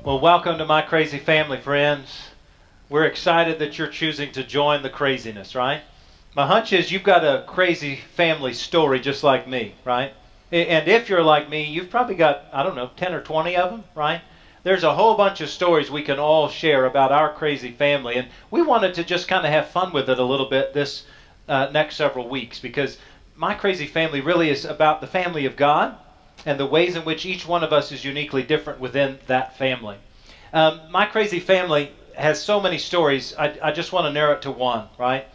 Well, welcome to my crazy family, friends. We're excited that you're choosing to join the craziness, right? My hunch is you've got a crazy family story just like me, right? And if you're like me, you've probably got, I don't know, 10 or 20 of them, right? There's a whole bunch of stories we can all share about our crazy family. And we wanted to just kind of have fun with it a little bit this next several weeks because my crazy family really is about the family of God and the ways in which each one of us is uniquely different within that family. My crazy family has so many stories. I just want to narrow it to one, right?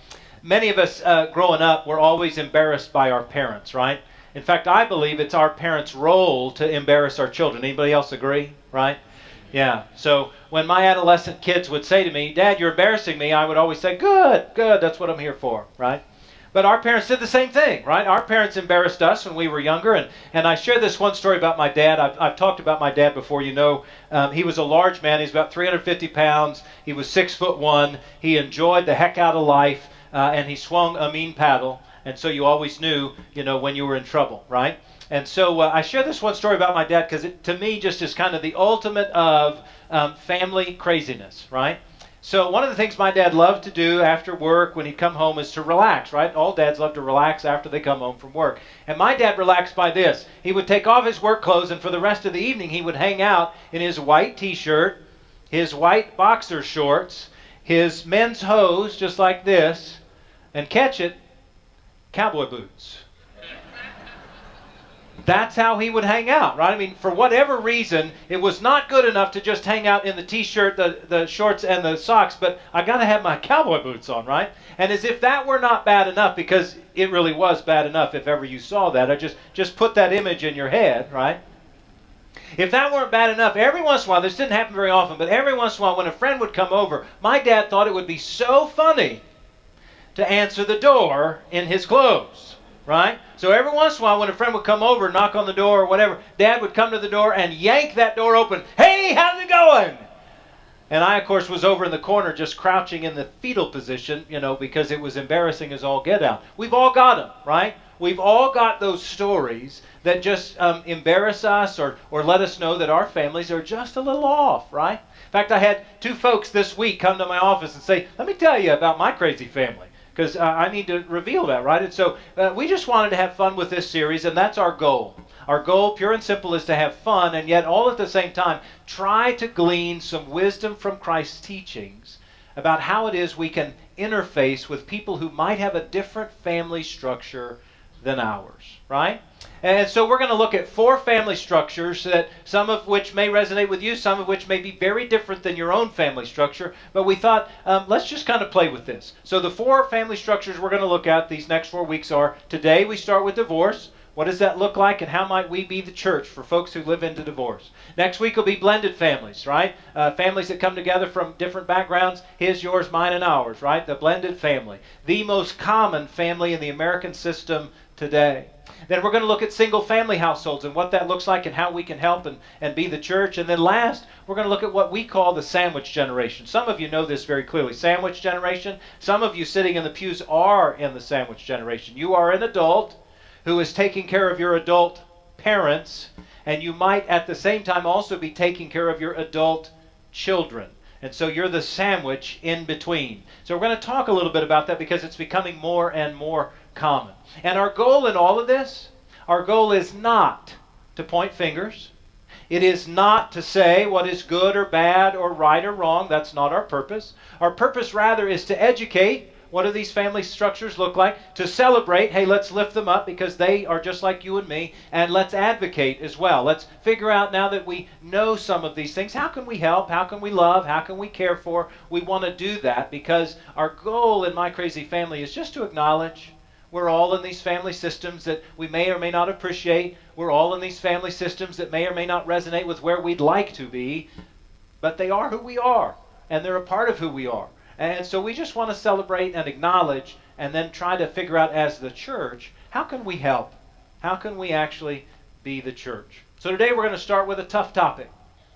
Many of us growing up were always embarrassed by our parents, right? In fact, I believe it's our parents' role to embarrass our children. Anybody else agree, right? Yeah. So when my adolescent kids would say to me, "Dad, you're embarrassing me," I would always say, "Good, good, that's what I'm here for," right? But our parents did the same thing, right? Our parents embarrassed us when we were younger. And I share this one story about my dad. I've talked about my dad before. He was a large man. He's about 350 pounds. He was 6'1". He enjoyed the heck out of life, and he swung a mean paddle. And so you always knew, when you were in trouble, right? And so I share this one story about my dad because it, to me, just is kind of the ultimate of family craziness, right? So one of the things my dad loved to do after work when he'd come home is to relax, right? All dads love to relax after they come home from work. And my dad relaxed by this. He would take off his work clothes, and for the rest of the evening, he would hang out in his white T-shirt, his white boxer shorts, his men's hose, just like this, and catch it, cowboy boots. That's how he would hang out, right? I mean, for whatever reason, it was not good enough to just hang out in the T-shirt, the shorts, and the socks, but I got to have my cowboy boots on, right? And as if that were not bad enough, because it really was bad enough if ever you saw that. I just put that image in your head, right? If that weren't bad enough, every once in a while, this didn't happen very often, but every once in a while when a friend would come over, my dad thought it would be so funny to answer the door in his clothes. Right? So every once in a while when a friend would come over, knock on the door or whatever, Dad would come to the door and yank that door open. "Hey, how's it going?" And I, of course, was over in the corner just crouching in the fetal position, because it was embarrassing as all get out. We've all got them, right? We've all got those stories that just embarrass us or let us know that our families are just a little off, right? In fact, I had two folks this week come to my office and say, "Let me tell you about my crazy family." Because I need to reveal that, right? And so we just wanted to have fun with this series, and that's our goal. Our goal, pure and simple, is to have fun, and yet all at the same time, try to glean some wisdom from Christ's teachings about how it is we can interface with people who might have a different family structure than ours, right? And so we're going to look at 4 family structures, that some of which may resonate with you, some of which may be very different than your own family structure. But we thought, let's just kind of play with this. So the 4 family structures we're going to look at these next 4 weeks are, today we start with divorce. What does that look like, and how might we be the church for folks who live into divorce? Next week will be blended families, right? Families that come together from different backgrounds, his, yours, mine, and ours, right? The blended family. The most common family in the American system today. Then we're going to look at single-family households and what that looks like and how we can help and be the church. And then last, we're going to look at what we call the sandwich generation. Some of you know this very clearly. Sandwich generation. Some of you sitting in the pews are in the sandwich generation. You are an adult who is taking care of your adult parents, and you might at the same time also be taking care of your adult children. And so you're the sandwich in between. So we're going to talk a little bit about that because it's becoming more and more common. And our goal in all of this, our goal is not to point fingers. It is not to say what is good or bad or right or wrong. That's not our purpose. Our purpose rather is to educate. What do these family structures look like? To celebrate, hey, let's lift them up because they are just like you and me, and let's advocate as well. Let's figure out, now that we know some of these things, how can we help? How can we love? How can we care for? We want to do that because our goal in My Crazy Family is just to acknowledge we're all in these family systems that we may or may not appreciate. We're all in these family systems that may or may not resonate with where we'd like to be, but they are who we are, and they're a part of who we are. And so we just want to celebrate and acknowledge and then try to figure out as the church, how can we help? How can we actually be the church? So today we're going to start with a tough topic.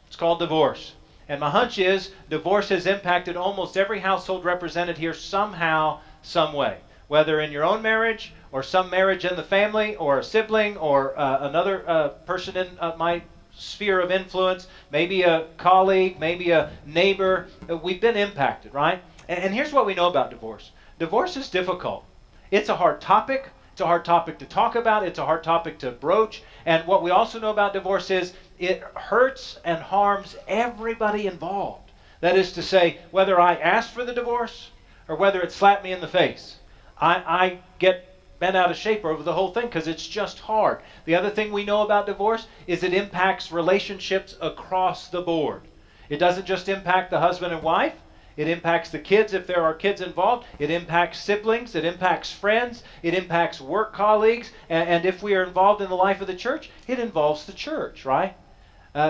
It's called divorce. And my hunch is divorce has impacted almost every household represented here somehow, some way. Whether in your own marriage or some marriage in the family or a sibling or another person in my sphere of influence, maybe a colleague, maybe a neighbor. We've been impacted, right? And here's what we know about divorce. Divorce is difficult. It's a hard topic. It's a hard topic to talk about. It's a hard topic to broach. And what we also know about divorce is it hurts and harms everybody involved. That is to say, whether I asked for the divorce or whether it slapped me in the face, I get bent out of shape over the whole thing because it's just hard. The other thing we know about divorce is it impacts relationships across the board. It doesn't just impact the husband and wife. It impacts the kids if there are kids involved. It impacts siblings. It impacts friends. It impacts work colleagues. And if we are involved in the life of the church, it involves the church, right?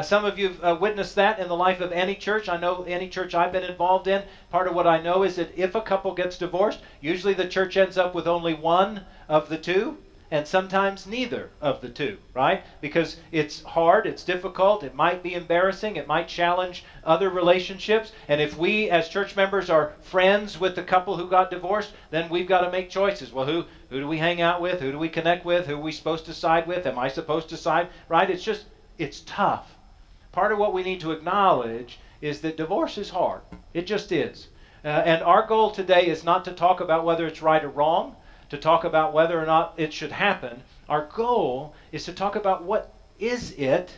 Some of you have witnessed that in the life of any church. I know any church I've been involved in, part of what I know is that if a couple gets divorced, usually the church ends up with only one of the two, and sometimes neither of the two, right? Because it's hard, it's difficult, it might be embarrassing, it might challenge other relationships, and if we as church members are friends with the couple who got divorced, then we've got to make choices. Well, who do we hang out with? Who do we connect with? Who are we supposed to side with? Am I supposed to side? Right? It's tough. Part of what we need to acknowledge is that divorce is hard. It just is. And our goal today is not to talk about whether it's right or wrong, to talk about whether or not it should happen. Our goal is to talk about what is it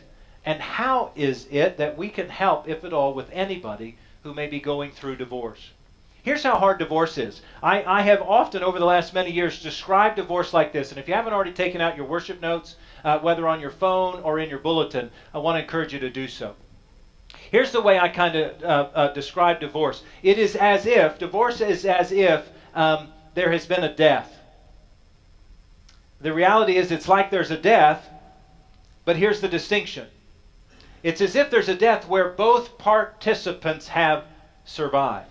and how is it that we can help, if at all, with anybody who may be going through divorce. Here's how hard divorce is. I have often, over the last many years, described divorce like this. And if you haven't already taken out your worship notes, whether on your phone or in your bulletin, I want to encourage you to do so. Here's the way I kind of describe divorce. Divorce is as if there has been a death. The reality is it's like there's a death, but here's the distinction. It's as if there's a death where both participants have survived.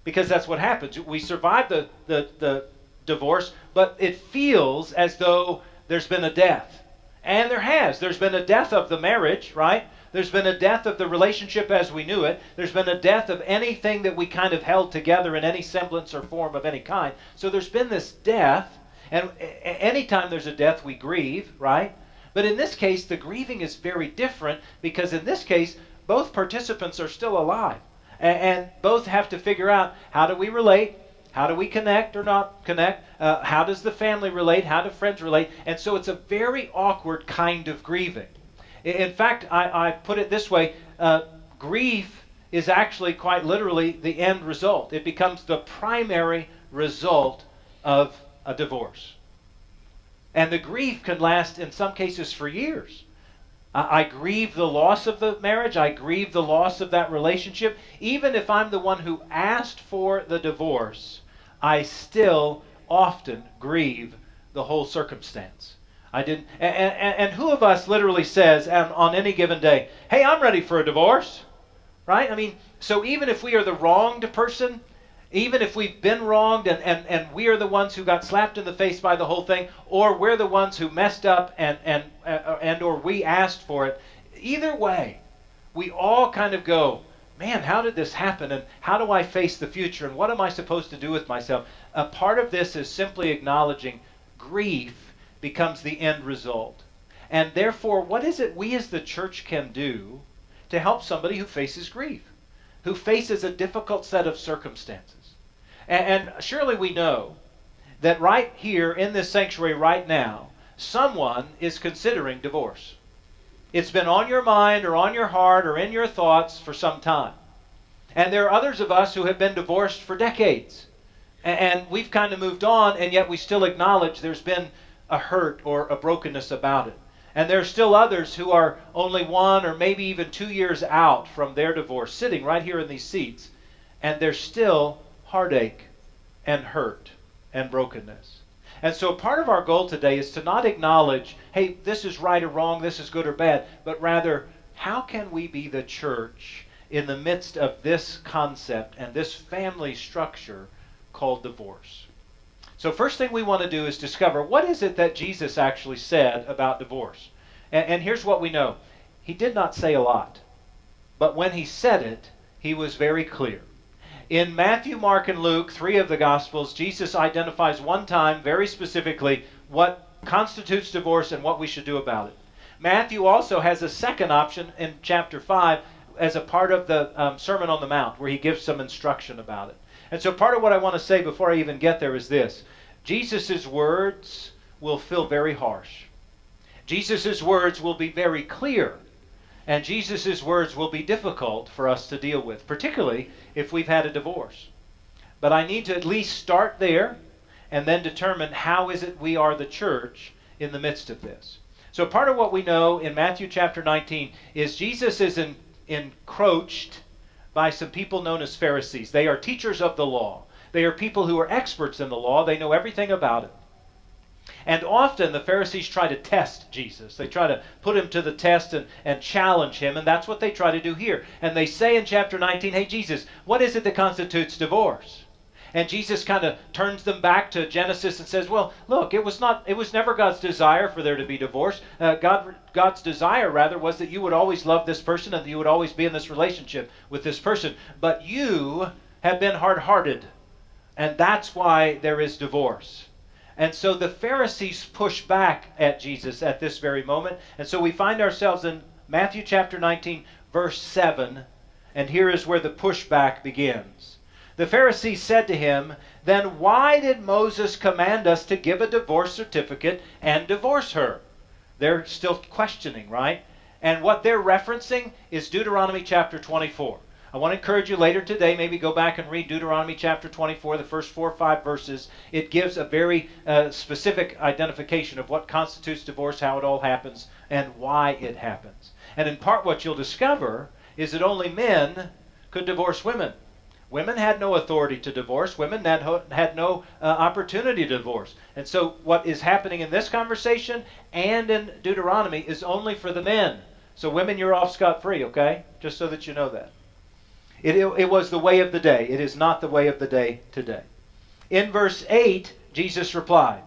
Because that's what happens. We survive the divorce, but it feels as though there's been a death. And there has. There's been a death of the marriage, right? There's been a death of the relationship as we knew it. There's been a death of anything that we kind of held together in any semblance or form of any kind. So there's been this death. And anytime there's a death, we grieve, right? But in this case, the grieving is very different because in this case, both participants are still alive. And both have to figure out, how do we relate? How do we connect or not connect? How does the family relate? How do friends relate? And so it's a very awkward kind of grieving. In fact, I put it this way, grief is actually quite literally the end result. It becomes the primary result of a divorce. And the grief can last in some cases for years. I grieve the loss of the marriage. I grieve the loss of that relationship. Even if I'm the one who asked for the divorce, I still often grieve the whole circumstance. I didn't. And who of us literally says on any given day, hey, I'm ready for a divorce, right? I mean, so even if we are the wronged person, even if we've been wronged and we are the ones who got slapped in the face by the whole thing, or we're the ones who messed up and or we asked for it, either way, we all kind of go, man, how did this happen? And how do I face the future? And what am I supposed to do with myself? A part of this is simply acknowledging grief becomes the end result. And therefore, what is it we as the church can do to help somebody who faces grief, who faces a difficult set of circumstances? And surely we know that right here in this sanctuary right now, someone is considering divorce. It's been on your mind or on your heart or in your thoughts for some time. And there are others of us who have been divorced for decades. And we've kind of moved on, and yet we still acknowledge there's been a hurt or a brokenness about it. And there are still others who are only 1 or maybe even 2 years out from their divorce, sitting right here in these seats, and there's still heartache and hurt and brokenness. And so part of our goal today is to not acknowledge, hey, this is right or wrong, this is good or bad, but rather, how can we be the church in the midst of this concept and this family structure called divorce? So first thing we want to do is discover, what is it that Jesus actually said about divorce? And here's what we know. He did not say a lot, but when he said it, he was very clear. In Matthew, Mark, and Luke, 3 of the Gospels, Jesus identifies one time very specifically what constitutes divorce and what we should do about it. Matthew also has a second option in chapter 5 as a part of the Sermon on the Mount, where he gives some instruction about it. And so part of what I want to say before I even get there is this. Jesus' words will feel very harsh. Jesus' words will be very clear. And Jesus' words will be difficult for us to deal with, particularly if we've had a divorce. But I need to at least start there and then determine how is it we are the church in the midst of this. So part of what we know in Matthew chapter 19 is Jesus is encroached by some people known as Pharisees. They are teachers of the law. They are people who are experts in the law. They know everything about it. And often the Pharisees try to test Jesus. They try to put him to the test and challenge him, and that's what they try to do here. And they say in chapter 19, hey Jesus, what is it that constitutes divorce? And Jesus kind of turns them back to Genesis and says, well, look, it was never God's desire for there to be divorce. God's desire, rather, was that you would always love this person and that you would always be in this relationship with this person. But you have been hard-hearted, and that's why there is divorce. And so the Pharisees push back at Jesus at this very moment. And so we find ourselves in Matthew chapter 19, verse 7. And here is where the pushback begins. The Pharisees said to him, then why did Moses command us to give a divorce certificate and divorce her? They're still questioning, right? And what they're referencing is Deuteronomy chapter 24. I want to encourage you later today, maybe go back and read Deuteronomy chapter 24, the first 4 or 5 verses. It gives a very specific identification of what constitutes divorce, how it all happens, and why it happens. And in part what you'll discover is that only men could divorce women. Women had no authority to divorce. Women had no opportunity to divorce. And so what is happening in this conversation and in Deuteronomy is only for the men. So women, you're off scot-free, okay? Just so that you know that. It was the way of the day. It is not the way of the day today. In verse 8, Jesus replied,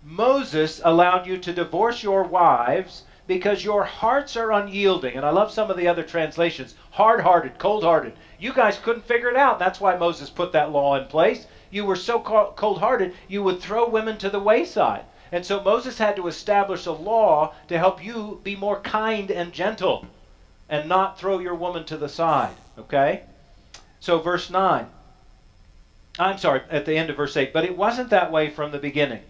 Moses allowed you to divorce your wives because your hearts are unyielding. And I love some of the other translations. Hard-hearted, cold-hearted. You guys couldn't figure it out. That's why Moses put that law in place. You were so cold-hearted, you would throw women to the wayside. And so Moses had to establish a law to help you be more kind and gentle and not throw your woman to the side. Okay? So verse 9. I'm sorry, at the end of verse 8. But it wasn't that way from the beginning.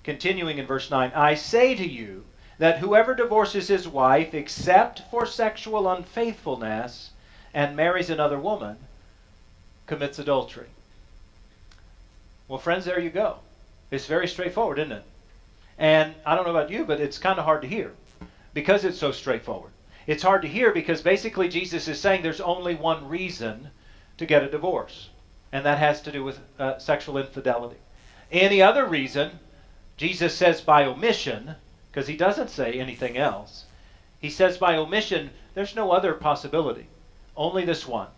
Continuing in verse 9. I say to you that whoever divorces his wife except for sexual unfaithfulness and marries another woman commits adultery. Well, friends, there you go. It's very straightforward, isn't it? And I don't know about you, but it's kind of hard to hear because it's so straightforward. It's hard to hear because basically Jesus is saying there's only one reason to get a divorce, and that has to do with sexual infidelity. Any other reason, Jesus says by omission, because he doesn't say anything else. He says by omission, there's no other possibility, only this one.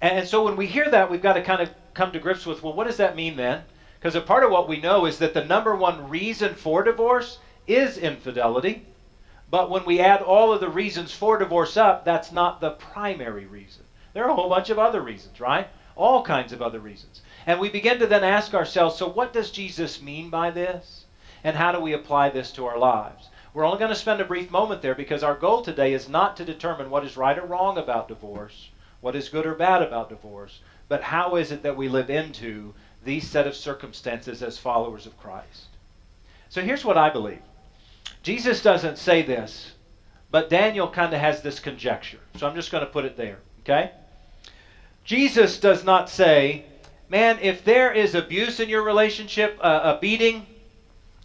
And so when we hear that, we've got to kind of come to grips with, well, what does that mean then? Because a part of what we know is that the number one reason for divorce is infidelity. But when we add all of the reasons for divorce up, that's not the primary reason. There are a whole bunch of other reasons, right? All kinds of other reasons. And we begin to then ask ourselves, so what does Jesus mean by this? And how do we apply this to our lives? We're only going to spend a brief moment there because our goal today is not to determine what is right or wrong about divorce, what is good or bad about divorce, but how is it that we live into these set of circumstances as followers of Christ. So here's what I believe. Jesus doesn't say this, but Daniel kind of has this conjecture. So I'm just going to put it there, okay? Jesus does not say, man, if there is abuse in your relationship, a beating,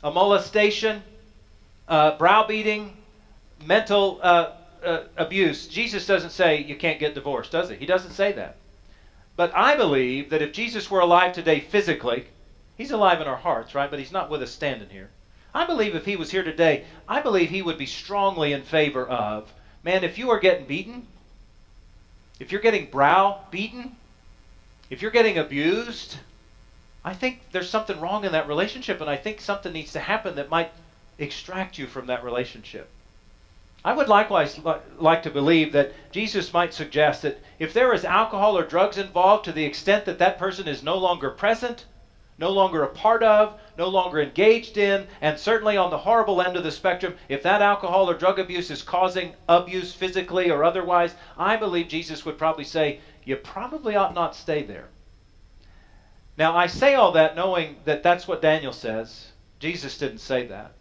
a molestation, browbeating, mental abuse, Jesus doesn't say you can't get divorced, does he? He doesn't say that. But I believe that if Jesus were alive today physically, he's alive in our hearts, right? But he's not with us standing here. I believe if he was here today, I believe he would be strongly in favor of, man, if you are getting beaten, if you're getting browbeaten, if you're getting abused, I think there's something wrong in that relationship, and I think something needs to happen that might extract you from that relationship. I would likewise like to believe that Jesus might suggest that if there is alcohol or drugs involved to the extent that that person is no longer present, no longer a part of, no longer engaged in, and certainly on the horrible end of the spectrum, if that alcohol or drug abuse is causing abuse physically or otherwise, I believe Jesus would probably say, you probably ought not stay there. Now, I say all that knowing that that's what Daniel says. Jesus didn't say that.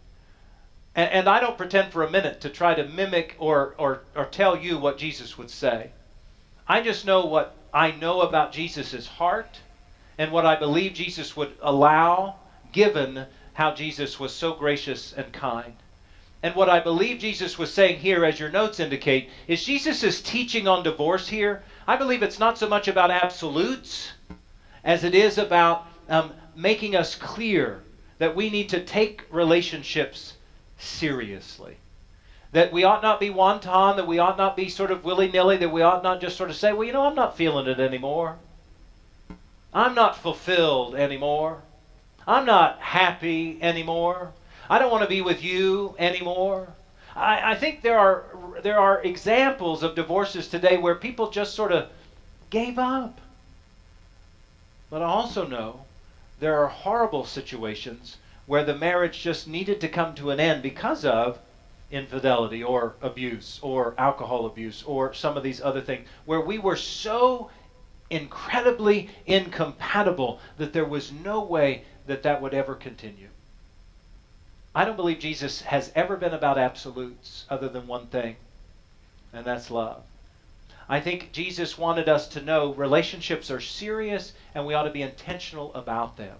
And I don't pretend for a minute to try to mimic or tell you what Jesus would say. I just know what I know about Jesus' heart and what I believe Jesus would allow, given how Jesus was so gracious and kind. And what I believe Jesus was saying here, as your notes indicate, is Jesus' teaching on divorce here. I believe it's not so much about absolutes as it is about making us clear that we need to take relationships seriously. That we ought not be wanton, that we ought not be sort of willy-nilly, that we ought not just sort of say, well, you know, I'm not feeling it anymore. I'm not fulfilled anymore. I'm not happy anymore. I don't want to be with you anymore. I think there are examples of divorces today where people just sort of gave up. But I also know there are horrible situations where the marriage just needed to come to an end because of infidelity or abuse or alcohol abuse or some of these other things, where we were so incredibly incompatible that there was no way that that would ever continue. I don't believe Jesus has ever been about absolutes other than one thing, and that's love. I think Jesus wanted us to know relationships are serious and we ought to be intentional about them.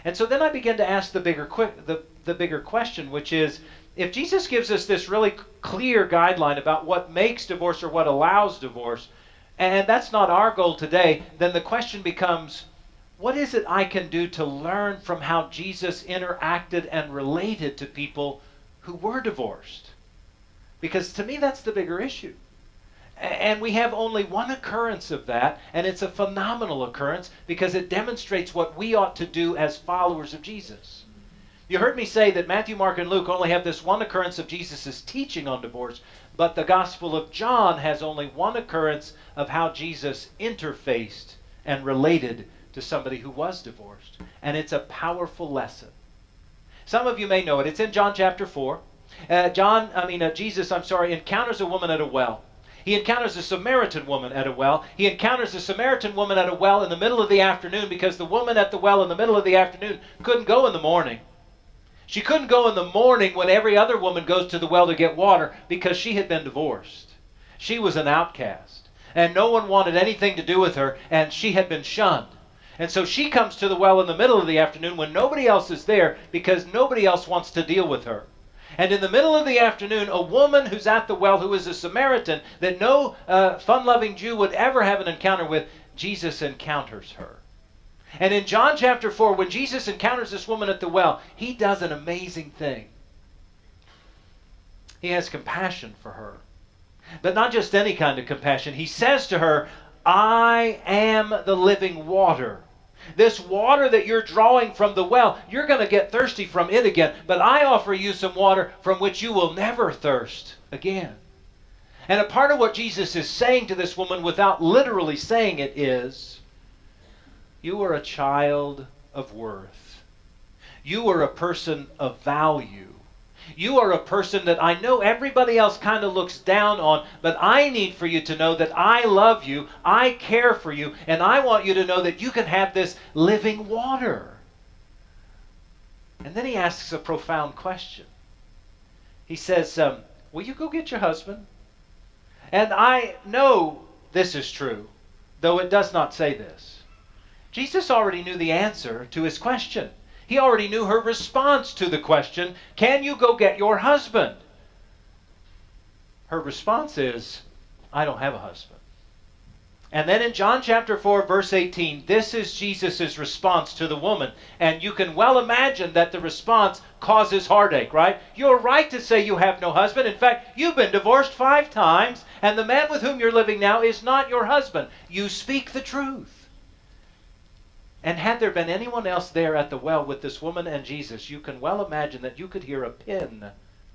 And so then I begin to ask the bigger question, which is, if Jesus gives us this really clear guideline about what makes divorce or what allows divorce, and that's not our goal today, then the question becomes, what is it I can do to learn from how Jesus interacted and related to people who were divorced? Because to me, that's the bigger issue. And we have only one occurrence of that, and it's a phenomenal occurrence because it demonstrates what we ought to do as followers of Jesus. You heard me say that Matthew, Mark, and Luke only have this one occurrence of Jesus' teaching on divorce, but the Gospel of John has only one occurrence of how Jesus interfaced and related to somebody who was divorced. And it's a powerful lesson. Some of you may know it. It's in John chapter 4. Jesus encounters a woman at a well. He encounters a Samaritan woman at a well. He encounters a Samaritan woman at a well in the middle of the afternoon because the woman at the well in the middle of the afternoon couldn't go in the morning. She couldn't go in the morning when every other woman goes to the well to get water because she had been divorced. She was an outcast, and no one wanted anything to do with her, and she had been shunned. And so she comes to the well in the middle of the afternoon when nobody else is there because nobody else wants to deal with her. And in the middle of the afternoon, a woman who's at the well, who is a Samaritan, that no fun-loving Jew would ever have an encounter with, Jesus encounters her. And in John chapter 4, when Jesus encounters this woman at the well, he does an amazing thing. He has compassion for her. But not just any kind of compassion. He says to her, I am the living water. This water that you're drawing from the well, you're going to get thirsty from it again. But I offer you some water from which you will never thirst again. And a part of what Jesus is saying to this woman without literally saying it is, you are a child of worth. You are a person of value. You are a person that I know everybody else kind of looks down on, but I need for you to know that I love you, I care for you, and I want you to know that you can have this living water. And then he asks a profound question. He says, will you go get your husband? And I know this is true, though it does not say this. Jesus already knew the answer to his question. He already knew her response to the question, can you go get your husband? Her response is, I don't have a husband. And then in John chapter 4, verse 18, this is Jesus' response to the woman. And you can well imagine that the response causes heartache, right? You're right to say you have no husband. In fact, you've been divorced 5 times, and the man with whom you're living now is not your husband. You speak the truth. And had there been anyone else there at the well with this woman and Jesus, you can well imagine that you could hear a pin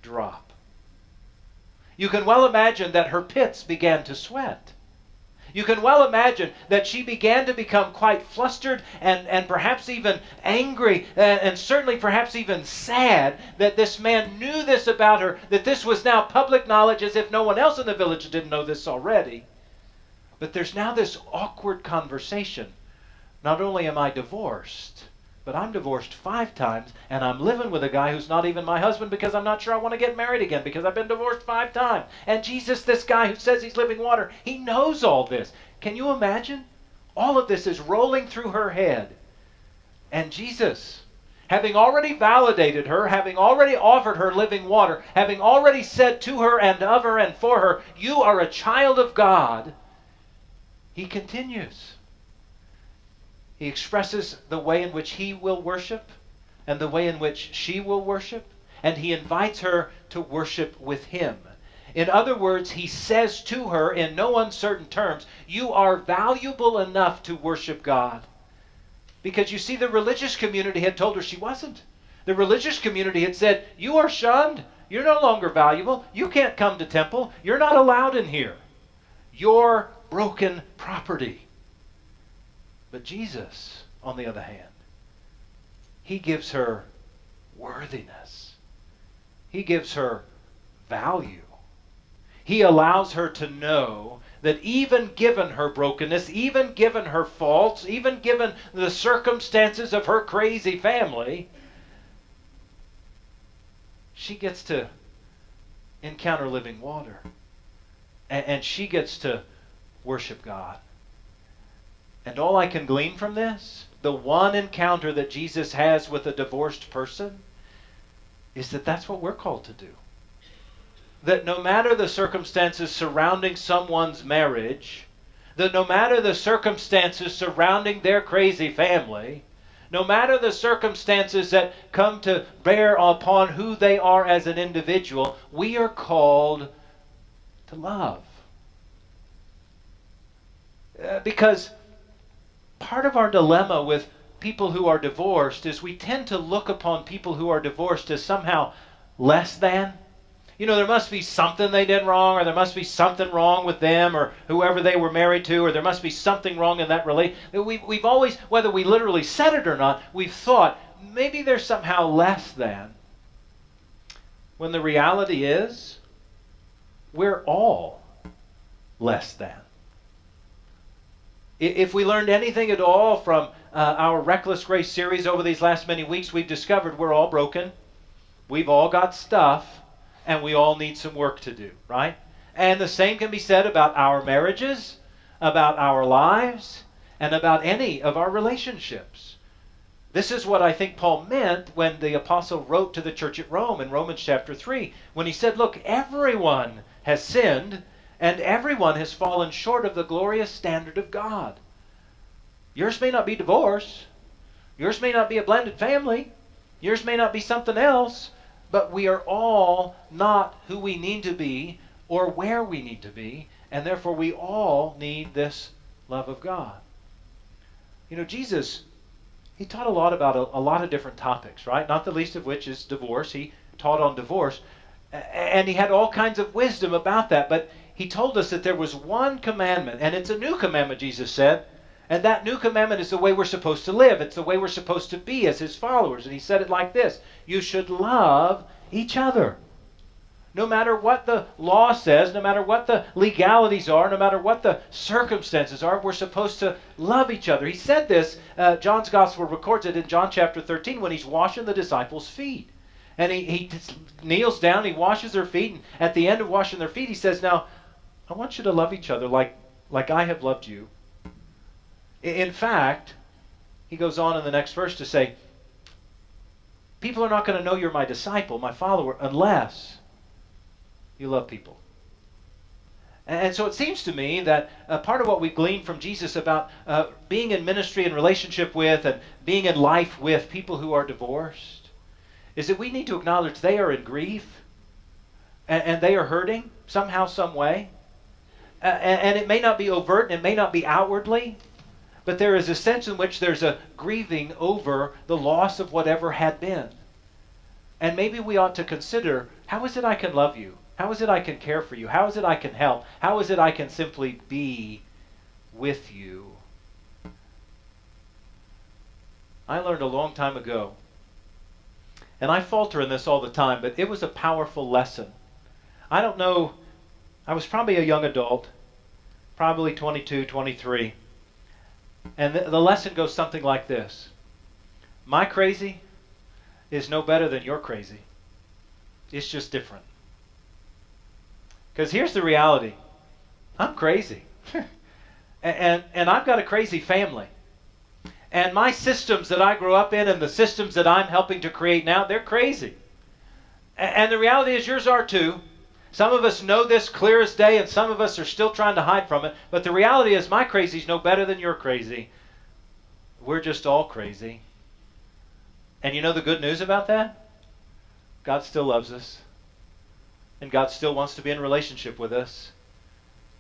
drop. You can well imagine that her pits began to sweat. You can well imagine that she began to become quite flustered and perhaps even angry and certainly perhaps even sad that this man knew this about her, that this was now public knowledge as if no one else in the village didn't know this already. But there's now this awkward conversation. Not only am I divorced, but I'm divorced 5 times, and I'm living with a guy who's not even my husband because I'm not sure I want to get married again because I've been divorced 5 times. And Jesus, this guy who says he's living water, he knows all this. Can you imagine? All of this is rolling through her head. And Jesus, having already validated her, having already offered her living water, having already said to her and of her and for her, you are a child of God, he continues. He expresses the way in which he will worship and the way in which she will worship, and he invites her to worship with him. In other words, he says to her in no uncertain terms, you are valuable enough to worship God. Because you see, the religious community had told her she wasn't. The religious community had said, you are shunned. You're no longer valuable. You can't come to temple. You're not allowed in here. You're broken property. But Jesus, on the other hand, he gives her worthiness. He gives her value. He allows her to know that even given her brokenness, even given her faults, even given the circumstances of her crazy family, she gets to encounter living water. And she gets to worship God. And all I can glean from this, the one encounter that Jesus has with a divorced person, is that that's what we're called to do. That no matter the circumstances surrounding someone's marriage, that no matter the circumstances surrounding their crazy family, no matter the circumstances that come to bear upon who they are as an individual, we are called to love. Because part of our dilemma with people who are divorced is we tend to look upon people who are divorced as somehow less than. You know, there must be something they did wrong, or there must be something wrong with them, or whoever they were married to, or there must be something wrong in that relationship. We've always, whether we literally said it or not, we've thought maybe they're somehow less than. When the reality is, we're all less than. If we learned anything at all from our Reckless Grace series over these last many weeks, we've discovered we're all broken. We've all got stuff, and we all need some work to do, right? And the same can be said about our marriages, about our lives, and about any of our relationships. This is what I think Paul meant when the apostle wrote to the church at Rome in Romans chapter 3, when he said, look, everyone has sinned, and everyone has fallen short of the glorious standard of God. Yours may not be divorce. Yours may not be a blended family. Yours may not be something else. But we are all not who we need to be or where we need to be. And therefore we all need this love of God. You know, Jesus, he taught a lot about a lot of different topics, right? Not the least of which is divorce. He taught on divorce. And he had all kinds of wisdom about that. But he told us that there was one commandment, and it's a new commandment, Jesus said, and that new commandment is the way we're supposed to live. It's the way we're supposed to be as his followers. And he said it like this: you should love each other. No matter what the law says, no matter what the legalities are, no matter what the circumstances are, we're supposed to love each other. He said this, John's Gospel records it in John chapter 13 when he's washing the disciples' feet. And he kneels down, he washes their feet, and at the end of washing their feet, he says, now, I want you to love each other like I have loved you. In fact, he goes on in the next verse to say, people are not going to know you're my disciple, my follower, unless you love people. And so it seems to me that part of what we glean from Jesus about being in ministry and relationship with and being in life with people who are divorced is that we need to acknowledge they are in grief and they are hurting somehow, some way. And it may not be overt and it may not be outwardly, but there is a sense in which there's a grieving over the loss of whatever had been. And maybe we ought to consider, how is it I can love you? How is it I can care for you? How is it I can help? How is it I can simply be with you. I learned a long time ago, and I falter in this all the time, but it was a powerful lesson. I don't know, I was probably a young adult, probably 22, 23, and the lesson goes something like this. My crazy is no better than your crazy. It's just different. Because here's the reality. I'm crazy. and I've got a crazy family. And my systems that I grew up in and the systems that I'm helping to create now, they're crazy. And the reality is yours are too. Some of us know this clear as day, and some of us are still trying to hide from it. But the reality is my crazy's no better than your crazy. We're just all crazy. And you know the good news about that? God still loves us. And God still wants to be in relationship with us.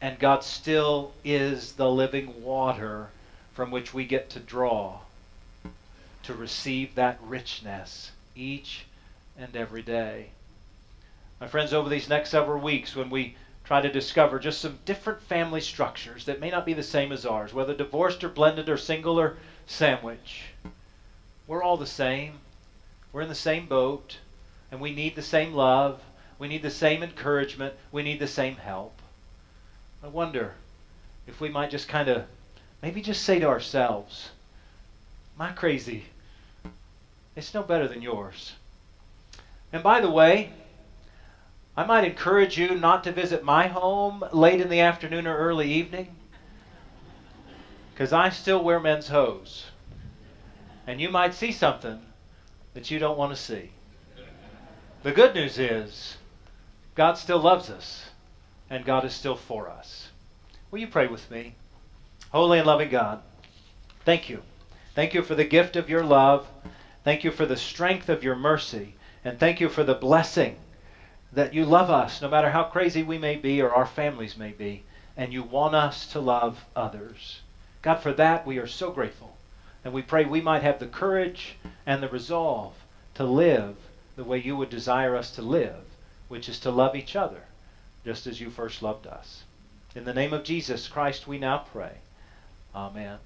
And God still is the living water from which we get to draw to receive that richness each and every day. My friends, over these next several weeks, when we try to discover just some different family structures that may not be the same as ours, whether divorced or blended or single or sandwich, we're all the same. We're in the same boat, and we need the same love. We need the same encouragement. We need the same help. I wonder if we might just kind of maybe just say to ourselves, my crazy, it's no better than yours. And by the way, I might encourage you not to visit my home late in the afternoon or early evening, because I still wear men's hose. And you might see something that you don't want to see. The good news is, God still loves us, and God is still for us. Will you pray with me? Holy and loving God, thank you. Thank you for the gift of your love. Thank you for the strength of your mercy. And thank you for the blessing that you love us, no matter how crazy we may be or our families may be, and you want us to love others. God, for that we are so grateful. And we pray we might have the courage and the resolve to live the way you would desire us to live, which is to love each other, just as you first loved us. In the name of Jesus Christ, we now pray. Amen.